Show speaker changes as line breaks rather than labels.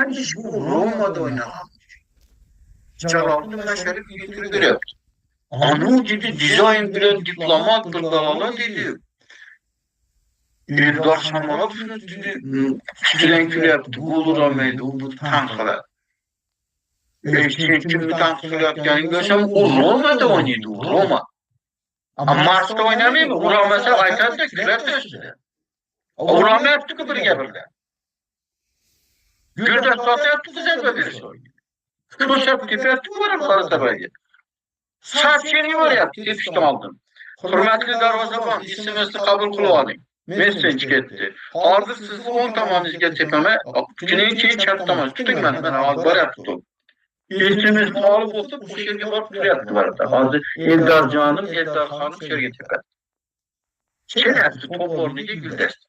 Hangisi bu Roma'da oynanan? Cevabını meşalip getiriyor. Anu dedi dizayn bilen diplomat bir dalala dedi. Eldar Şamalov'un dedi filan yaptı. Gulu Roma'ydı. Bu tanklar. Sen kimi tanklar yaptığını görsem o Roma'da oynadı. Roma. Ama Mars'ta oynamıyor mu? Ulan mesela Aytat'ta güler de size. O Roma yaptı ki bir gebirde. Gürde Suat'a yaptı ki sen böyle soruyor. Kılıçap tipi yaptı ki var mı tabi. Saat seni var yaptı. Tepiştim aldım. Hürmetli Darvazaban isimizde kabul kılamadın. Messenç gitti. Ardı sizi 10 tamanızga tepeme. Güneyin keyin çarptamaz. Tutun ben var yaptı. İsimiz mağlup olsa bu şekilde var tur yaptı var. Azı Eldar Canım, Eldar Hanım şerge tepe. Çelerdi top ornayı güldesti.